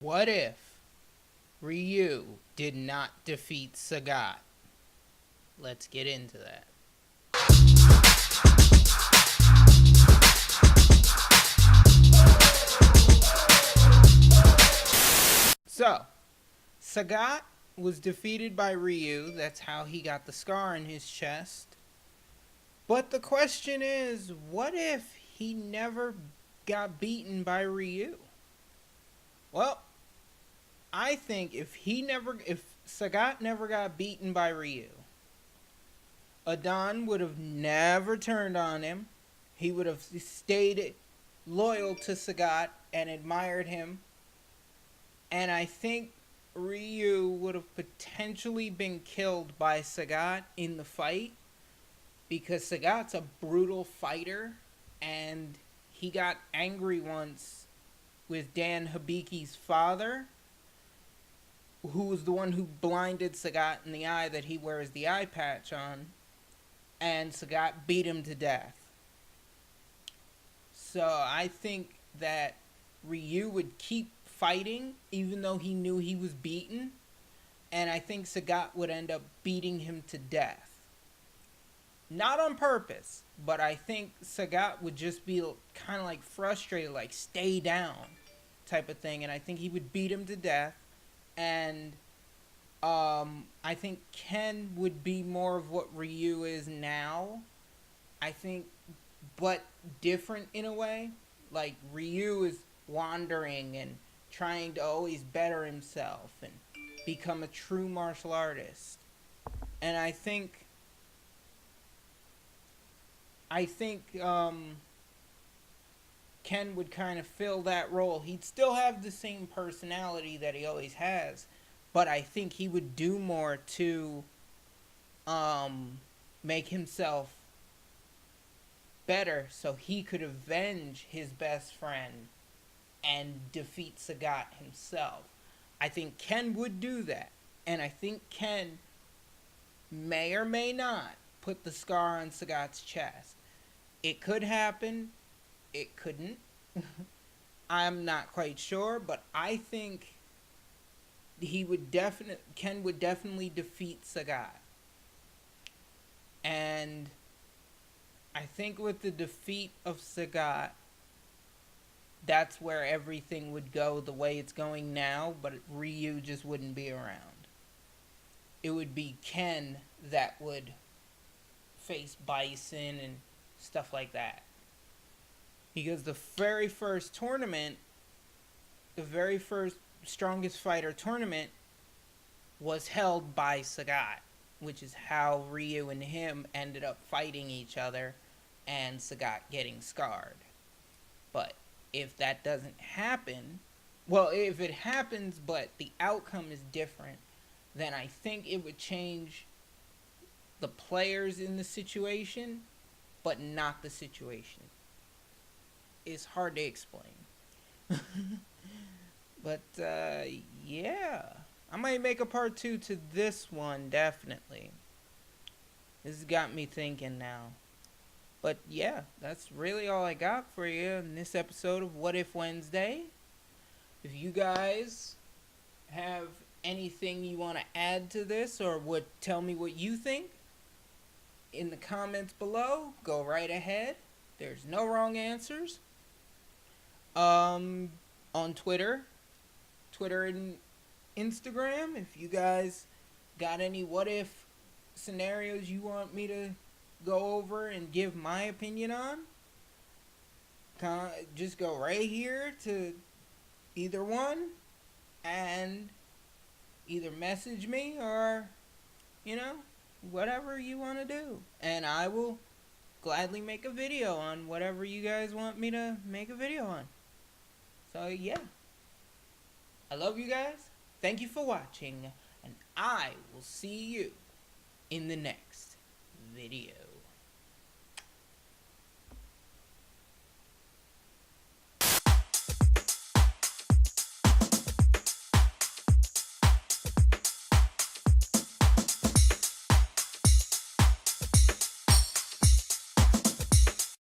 What if Ryu did not defeat Sagat? Let's get into that. So, Sagat was defeated by Ryu. That's how he got the scar in his chest. But the question is, what if he never got beaten by Ryu? Well, I think if Sagat never got beaten by Ryu, Adon would have never turned on him. He would have stayed loyal to Sagat and admired him. And I think Ryu would have potentially been killed by Sagat in the fight, because Sagat's a brutal fighter, and he got angry once with Dan Hibiki's father, who was the one who blinded Sagat in the eye that he wears the eye patch on, and Sagat beat him to death. So I think that Ryu would keep fighting even though he knew he was beaten, and I think Sagat would end up beating him to death. Not on purpose, but I think Sagat would just be kind of like frustrated, like stay down type of thing, and I think he would beat him to death. And I think Ken would be more of what Ryu is now. I think, but different in a way. Like Ryu is wandering and trying to always better himself and become a true martial artist. And I think Ken would kind of fill that role. He'd still have the same personality that he always has, but I think he would do more to make himself better so he could avenge his best friend and defeat Sagat himself. I think Ken would do that, and I think Ken may or may not put the scar on Sagat's chest. It could happen. It couldn't. I'm not quite sure, but I think Ken would definitely defeat Sagat. And I think with the defeat of Sagat, that's where everything would go the way it's going now, but Ryu just wouldn't be around. It would be Ken that would face Bison and stuff like that. Because the very first tournament, the very first Strongest Fighter tournament, was held by Sagat, which is how Ryu and him ended up fighting each other and Sagat getting scarred. But if that doesn't happen, well, if it happens but the outcome is different, then I think it would change the players in the situation, but not the situation. It's hard to explain. But, yeah. I might make a part 2 to this one, definitely. This has got me thinking now. But, yeah, that's really all I got for you in this episode of What If Wednesday. If you guys have anything you want to add to this or would tell me what you think, in the comments below, go right ahead. There's no wrong answers. On Twitter and Instagram, if you guys got any what if scenarios you want me to go over and give my opinion on, just go right here to either one and either message me or, whatever you want to do, and I will gladly make a video on whatever you guys want me to make a video on. So yeah, I love you guys. Thank you for watching, and I will see you in the next video.